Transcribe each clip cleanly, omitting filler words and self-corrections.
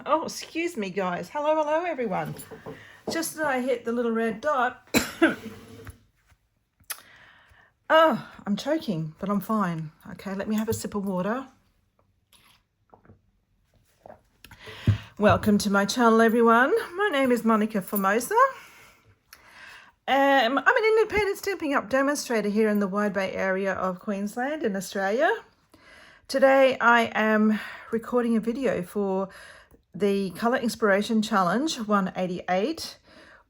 Oh, excuse me, guys. Hello, everyone. Just as I hit the little red dot. Oh, I'm choking, but I'm fine. Okay, let me have a sip of water. Welcome to my channel, everyone. My name is Monica Formosa. I'm an independent Stampin' Up demonstrator here in the Wide Bay area of Queensland in Australia. Today I am recording a video for the Colour Inspiration Challenge 188.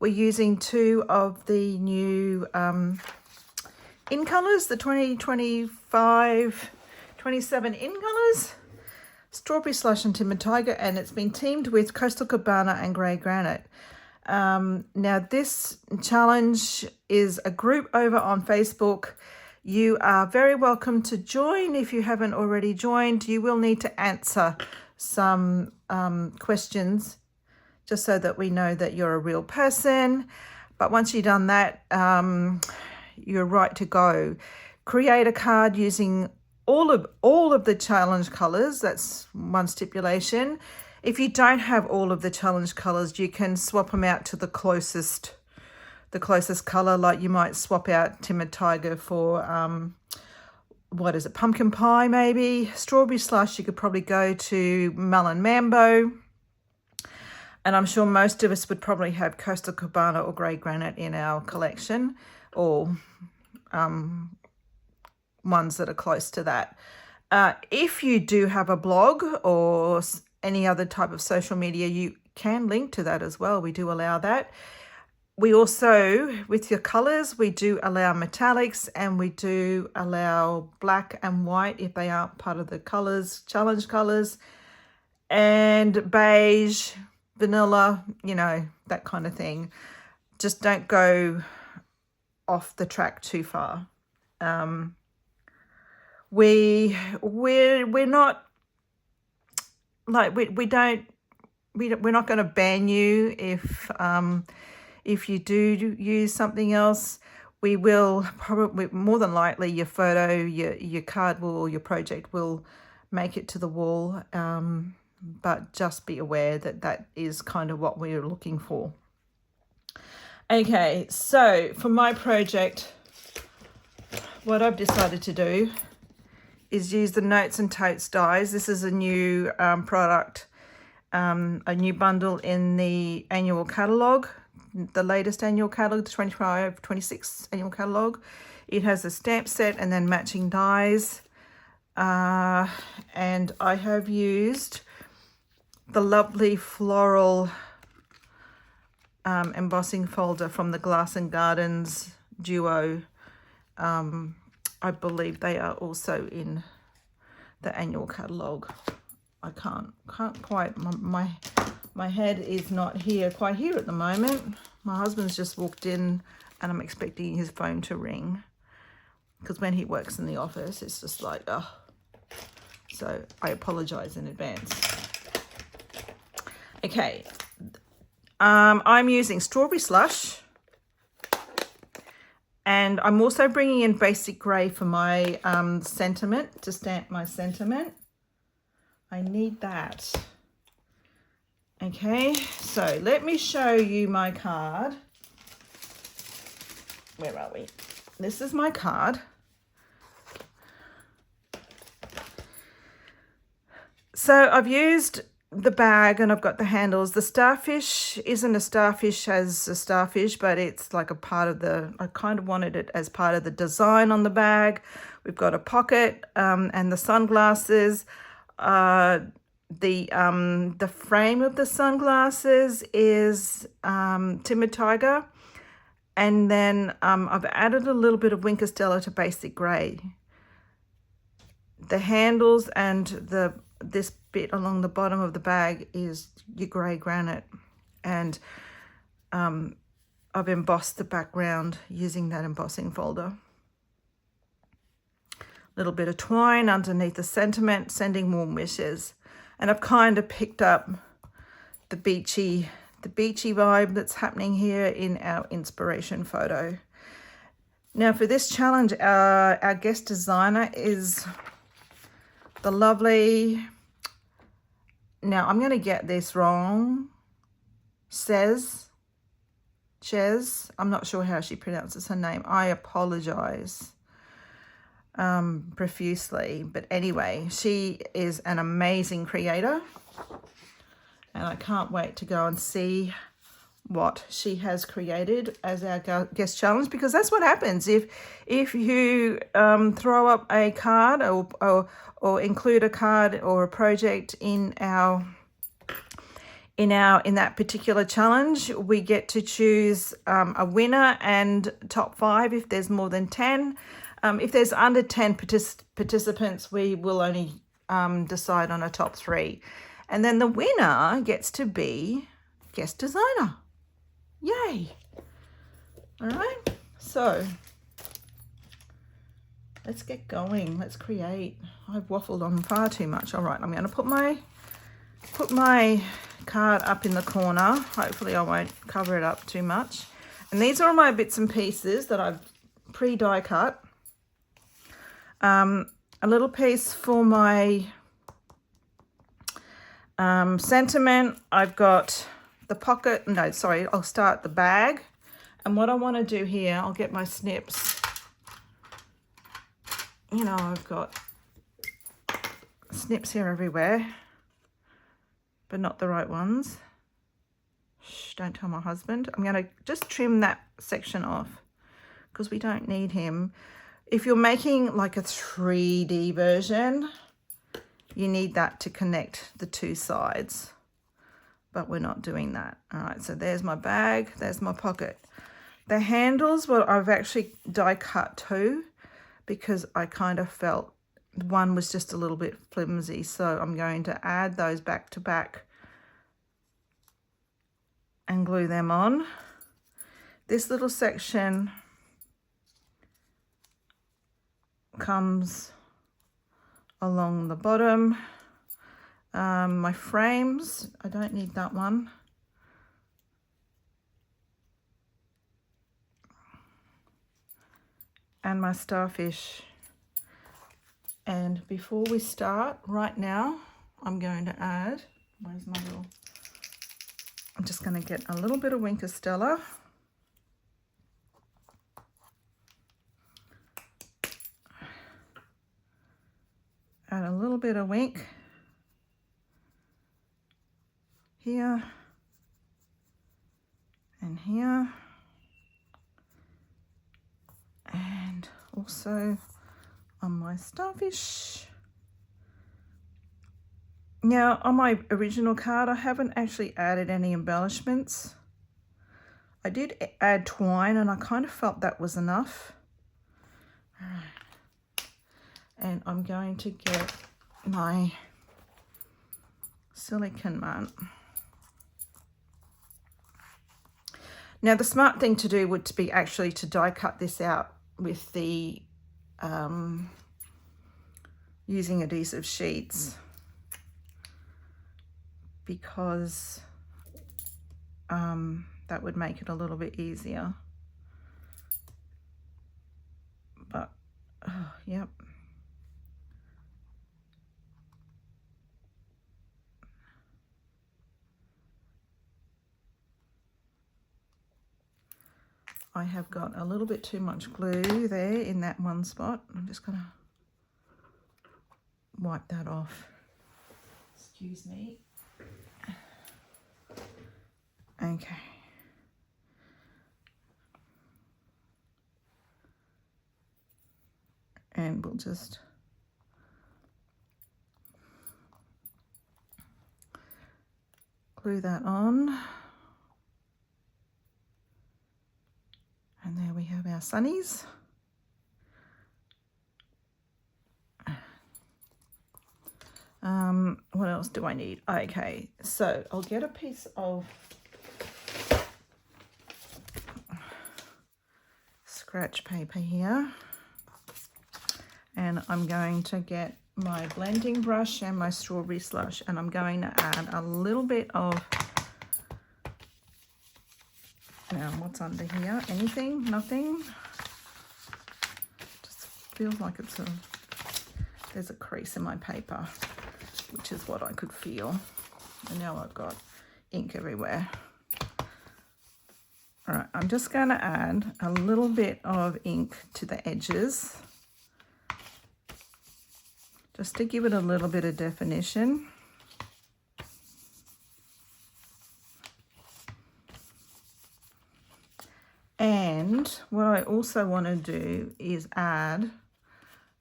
We're using two of the new in colours, the 2025-27 in colours, Strawberry Slush and Timber Tiger, and it's been teamed with Coastal Cabana and Grey Granite. Now this challenge is a group over on Facebook. You are very welcome to join if you haven't already joined. You will need to answer some questions just so that we know that you're a real person. But once you've done that, you're right to go. Create a card using all of the challenge colors. That's one stipulation. If you don't have all of the challenge colors, you can swap them out to the closest color. Like you might swap out Timber Tiger for what is it, pumpkin pie maybe. Strawberry Slush, you could probably go to Melon Mambo. And I'm sure most of us would probably have Coastal Cabana or Grey Granite in our collection, or ones that are close to that. If you do have a blog or any other type of social media, you can link to that as well. We do allow that. We also, with your colors, we do allow metallics, and we do allow black and white if they aren't part of the colors, challenge colors, and beige, vanilla, you know, that kind of thing. Just don't go off the track too far. We're not like we're not going to ban you if you do use something else. We will probably, more than likely, your photo, your card will, or your project will make it to the wall. But just be aware that that is kind of what we're looking for. Okay, so for my project, what I've decided to do is use the Notes and Totes dies. This is a new product, a new bundle in the annual catalogue, the latest annual catalogue, the 25-26 annual catalogue. It has a stamp set and then matching dies. And I have used the lovely floral embossing folder from the Glass and Gardens duo. I believe they are also in the annual catalogue. I can't quite, my head is not quite here at the moment. My husband's just walked in and I'm expecting his phone to ring, because when he works in the office, it's just like, oh. So I apologize in advance. Okay, I'm using Strawberry Slush, and I'm also bringing in Basic Grey for my sentiment, to stamp my sentiment. I need that. Okay, so let me show you my card. Where are we? This is my card. So I've used the bag and I've got the handles. The starfish isn't a starfish as a starfish, but it's like a part of the, I kind of wanted it as part of the design on the bag. We've got a pocket and the sunglasses. The frame of the sunglasses is Timber Tiger, and then I've added a little bit of Stella to Basic Grey. The handles and this bit along the bottom of the bag is your Grey Granite, and I've embossed the background using that embossing folder. Little bit of twine underneath the sentiment, sending warm wishes. And I've kind of picked up the beachy vibe that's happening here in our inspiration photo. Now for this challenge, our guest designer is the lovely now I'm going to get this wrong. Chez, I'm not sure how she pronounces her name. I apologize profusely. But anyway, she is an amazing creator. And I can't wait to go and see what she has created as our guest challenge, because that's what happens if you throw up a card or include a card or a project in that particular challenge. We get to choose a winner and top 5 if there's more than 10. If there's under 10 participants, we will only decide on a top 3. And then the winner gets to be guest designer. Yay. All right. So let's get going. Let's create. I've waffled on far too much. All right. I'm going to put my card up in the corner. Hopefully I won't cover it up too much. And these are all my bits and pieces that I've pre-die cut. A little piece for my sentiment. I've got the pocket. No, sorry, I'll start the bag. And what I want to do here, I'll get my snips. You know, I've got snips here everywhere, but not the right ones. Shh, don't tell my husband. I'm going to just trim that section off because we don't need him. If you're making like a 3D version, you need that to connect the 2 sides, but we're not doing that. All right, so there's my bag, there's my pocket. The handles, well, I've actually die cut 2 because I kind of felt one was just a little bit flimsy, so I'm going to add those back to back and glue them on. This little section comes along the bottom. My frames, I don't need that one. And my starfish. And before we start, right now, I'm going to add, where's my little, I'm just going to get a little bit of Winker Stella. Add a little bit of Wink here and here, and also on my starfish. Now on my original card, I haven't actually added any embellishments. I did add twine and I kind of felt that was enough. All right. And I'm going to get my silicone mat. Now the smart thing to do would be actually to die cut this out with the using adhesive sheets, because that would make it a little bit easier. But yep. I have got a little bit too much glue there in that one spot. I'm just going to wipe that off. Excuse me. Okay. And we'll just glue that on. And there we have our sunnies. What else do I need? Okay, so I'll get a piece of scratch paper here. And I'm going to get my blending brush and my strawberry slush, and I'm going to add a little bit of, now what's under here? Anything? Nothing? Just feels like it's there's a crease in my paper, which is what I could feel. And now I've got ink everywhere. All right, I'm just going to add a little bit of ink to the edges, just to give it a little bit of definition. And what I also want to do is add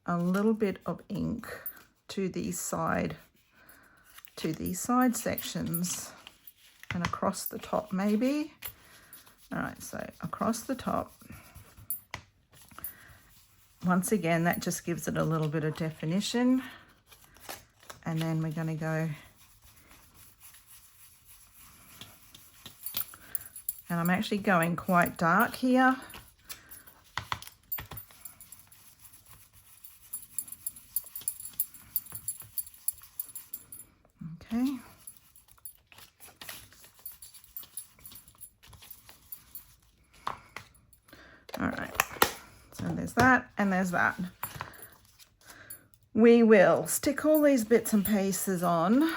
a little bit of ink to these side sections and across the top maybe. All right, so across the top. Once again, that just gives it a little bit of definition. And then we're going to go, and I'm actually going quite dark here. Okay. All right, so there's that and there's that. We will stick all these bits and pieces on.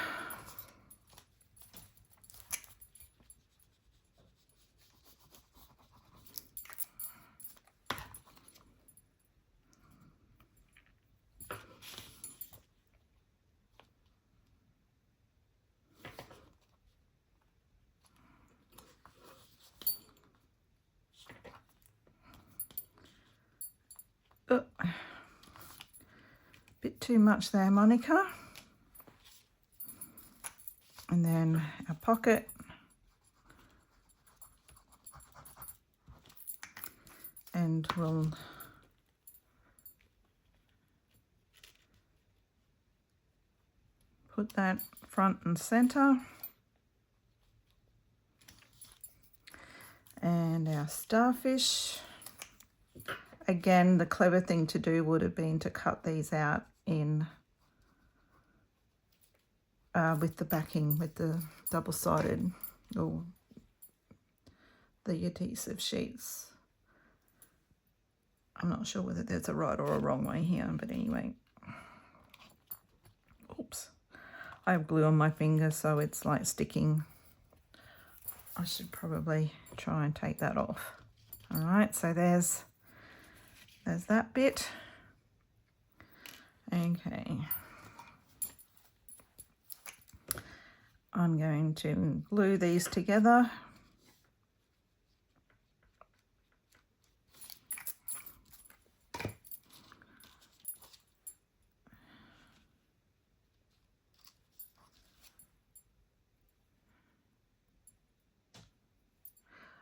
Oh, bit too much there, Monica. And then our pocket. And we'll put that front and center. And our starfish. Again, the clever thing to do would have been to cut these out in with the backing, with the double-sided or the adhesive sheets. I'm not sure whether there's a right or a wrong way here, but anyway. Oops. I have glue on my finger, so it's like sticking. I should probably try and take that off. All right, so there's that bit. Okay. I'm going to glue these together.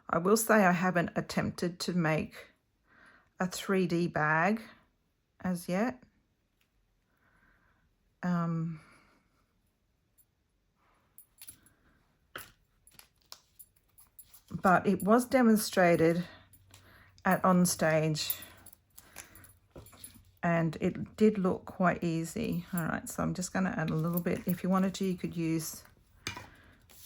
I will say I haven't attempted to make a 3D bag as yet. But it was demonstrated at Onstage and it did look quite easy. All right, so I'm just going to add a little bit. If you wanted to, you could use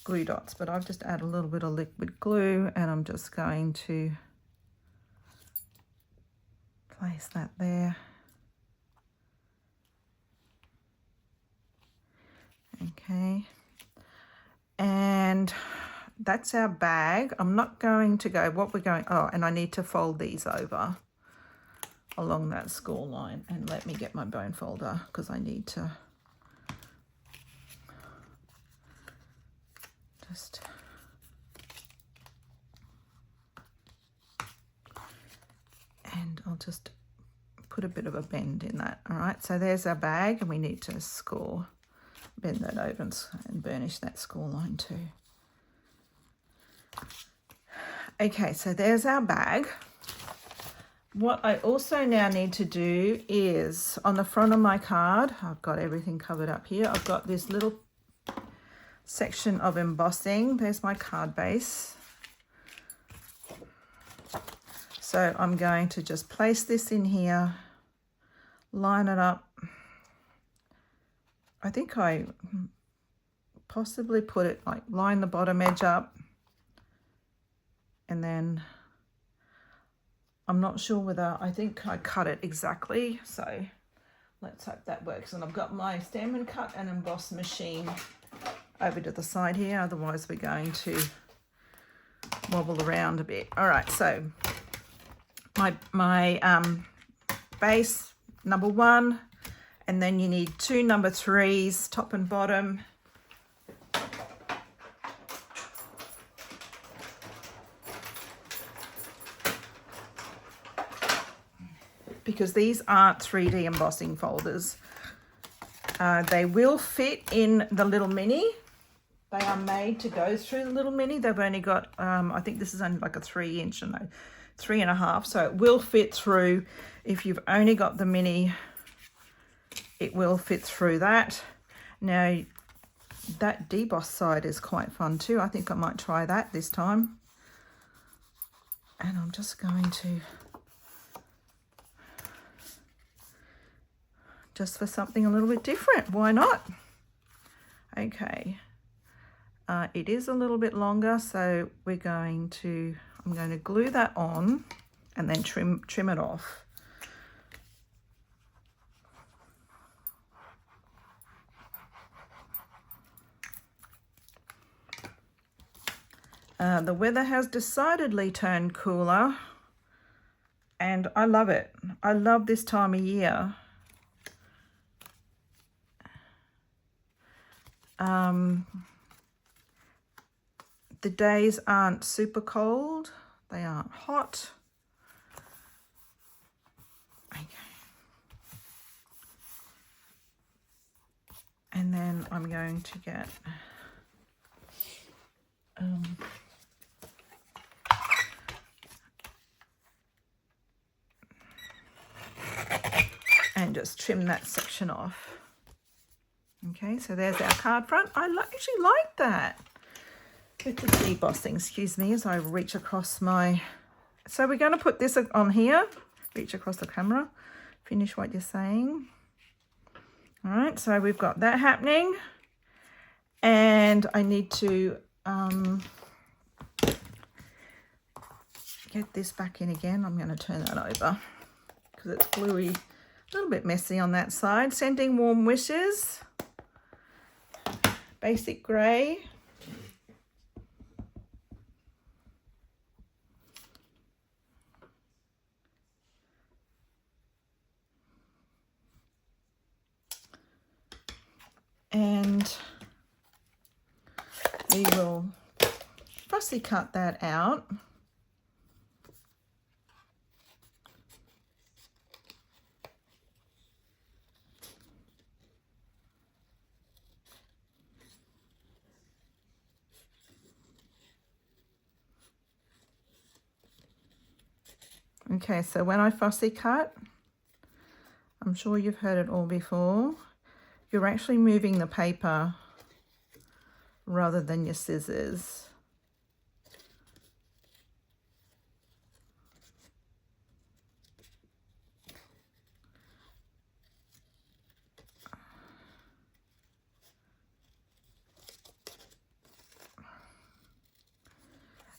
glue dots, but I've just added a little bit of liquid glue and I'm just going to place that there. Okay, and that's our bag. I'm not going to go, what we're going, oh, and I need to fold these over along that score line. And let me get my bone folder because I need to just, and I'll just put a bit of a bend in that. All right, so there's our bag and we need to score, bend that over and burnish that score line too. Okay, so there's our bag. What I also now need to do is on the front of my card, I've got everything covered up here. I've got this little section of embossing. There's my card base. So I'm going to just place this in here, line it up. I think I possibly put it like line the bottom edge up. And then I'm not sure whether, I think I cut it exactly. So let's hope that works. And I've got my stamp and cut and emboss machine over to the side here, otherwise we're going to wobble around a bit. All right, so my base number 1, and then you need 2 number 3s, top and bottom. Because these aren't 3D embossing folders. They will fit in the little mini. They are made to go through the little mini. They've only got, I think this is only like a 3-inch, no, 3.5. So it will fit through. If you've only got the mini, it will fit through that. Now, that deboss side is quite fun too. I think I might try that this time. And I'm just going to, just for something a little bit different, why not? Okay. It is a little bit longer, so I'm going to glue that on and then trim it off. The weather has decidedly turned cooler, and I love it. I love this time of year. The days aren't super cold. They aren't hot. Okay. And then I'm going to get and just trim that section off. Okay, so there's our card front. I actually like that with the debossing, excuse me, as I reach across my... So we're going to put this on here, reach across the camera, finish what you're saying. All right, so we've got that happening, and I need to get this back in again. I'm going to turn that over because it's gluey, a little bit messy on that side. Sending warm wishes. Basic grey. And we will fussy cut that out. Okay, so when I fussy cut, I'm sure you've heard it all before, you're actually moving the paper rather than your scissors.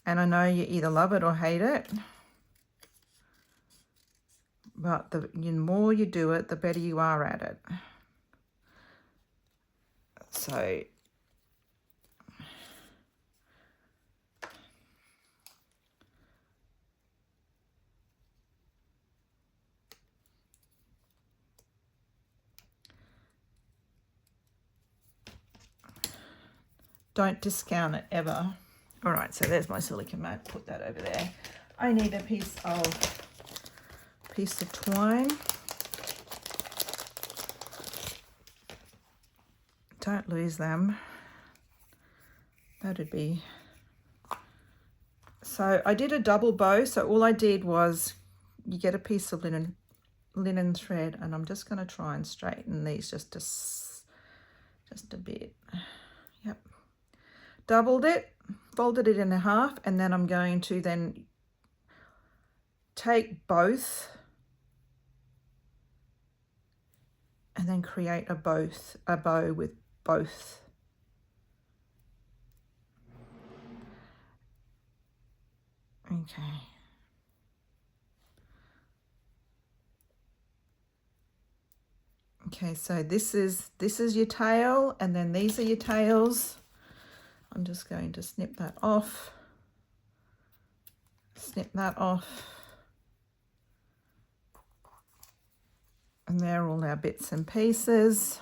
And I know you either love it or hate it, but the more you do it, the better you are at it. So don't discount it ever. All right, so there's my silicone mat. Put that over there. I need a piece of twine. Don't lose them. That'd be... So I did a double bow. So all I did was you get a piece of linen thread, and I'm just going to try and straighten these just a bit. Yep. Doubled it, folded it in half, and then I'm going to then take both and then create a bow with both. Okay. Okay, so this is your tail, and then these are your tails. I'm just going to snip that off, snip that off. And there are all our bits and pieces.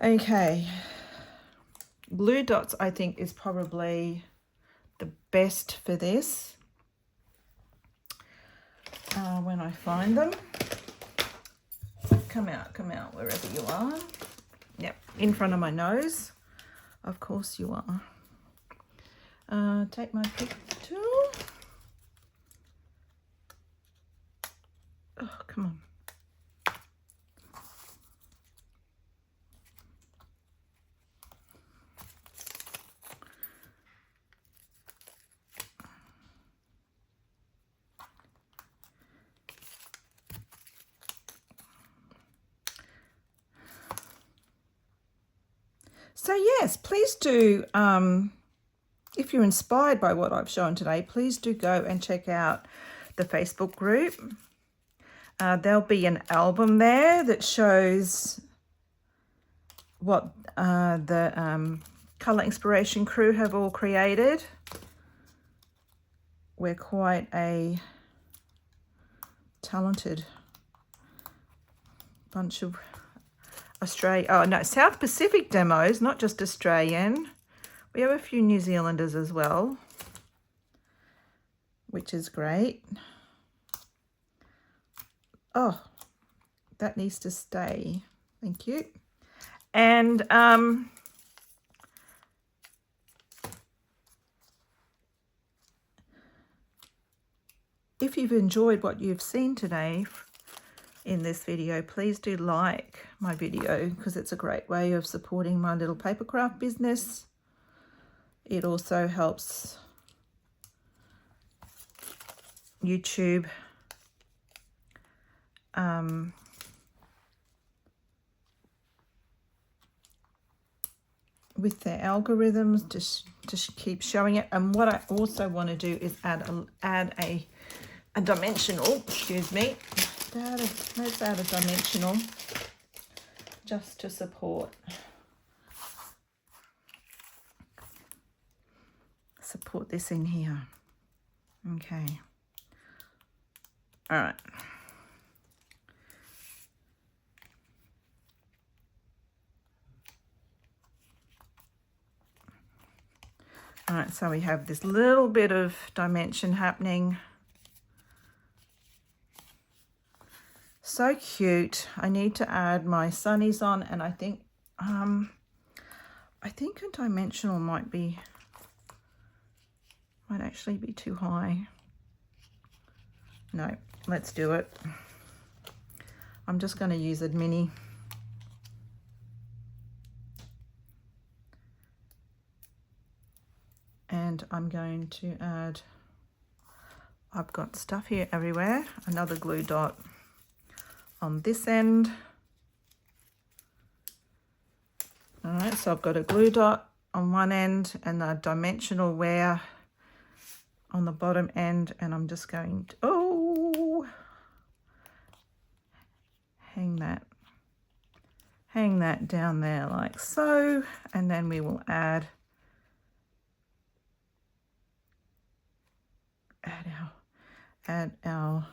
Okay, glue dots I think is probably the best for this when I find them. Come out wherever you are. Yep, in front of my nose. Of course you are. Take my pick tool. Oh, come on. So yes, please do, if you're inspired by what I've shown today, please do go and check out the Facebook group. There'll be an album there that shows what the Colour Inspiration crew have all created. We're quite a talented bunch of South Pacific demos, not just Australian. We have a few New Zealanders as well, which is great. Oh, that needs to stay. Thank you. And if you've enjoyed what you've seen today in this video, please do like my video, because it's a great way of supporting my little papercraft business. It also helps YouTube with their algorithms to keep showing it. And what I also want to do is add a dimensional, excuse me. Let's add a dimensional just to support this in here. Okay. All right. All right, so we have this little bit of dimension happening. So cute. I need to add my sunnies on, and I think a dimensional might actually be too high. No, let's do it. I'm just going to use a mini. And I'm going to add, I've got stuff here everywhere, another glue dot on this end. All right, so I've got a glue dot on one end and a dimensional wear on the bottom end, and I'm just going to, hang that down there like so, and then we will add our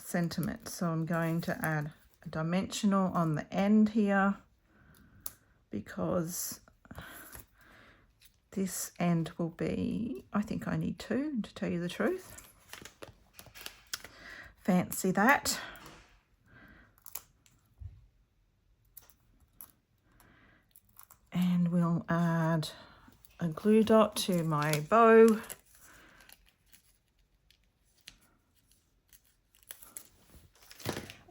sentiment. So I'm going to add a dimensional on the end here, because this end will be, I think I need two, to tell you the truth. Fancy that. And we'll add a glue dot to my bow.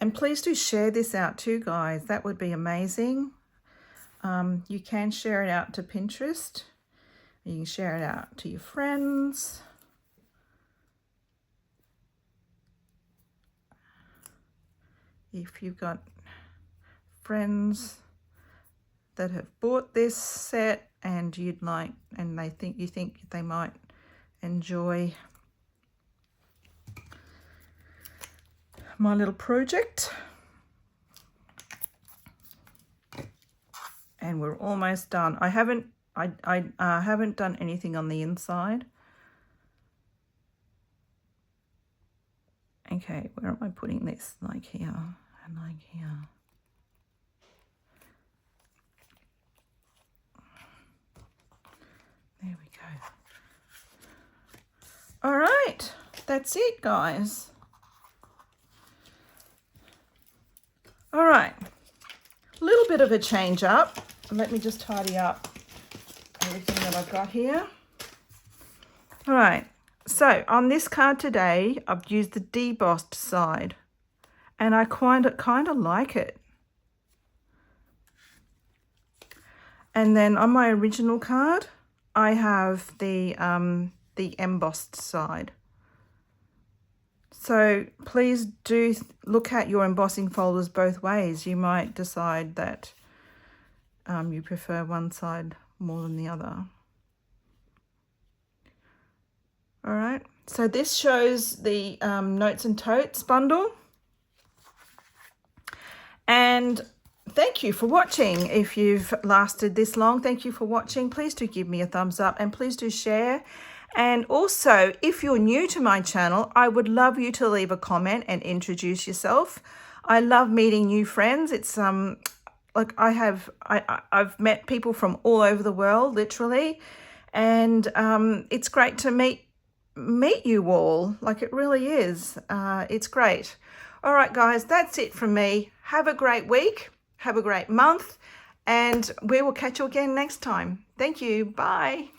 And please do share this out too, guys. That would be amazing. You can share it out to Pinterest. You can share it out to your friends. If you've got friends that have bought this set and you think they might enjoy my little project. And we're almost done. I haven't done anything on the inside. Okay, where am I putting this? Like here and like here. There we go. All right, that's it, guys. All right, a little bit of a change up. Let me just tidy up everything that I've got here. All right, so on this card today, I've used the debossed side, and I kind of like it. And then on my original card, I have the embossed side. So please do look at your embossing folders both ways. You might decide that you prefer one side more than the other. All right, so this shows the Notes and Totes bundle. And thank you for watching. If you've lasted this long, thank you for watching. Please do give me a thumbs up and please do share. And also, if you're new to my channel, I would love you to leave a comment and introduce yourself. I love meeting new friends. It's like I've met people from all over the world, literally, and it's great to meet you all. Like, it really is. It's great. All right, guys, that's it from me. Have a great week. Have a great month. And we will catch you again next time. Thank you. Bye.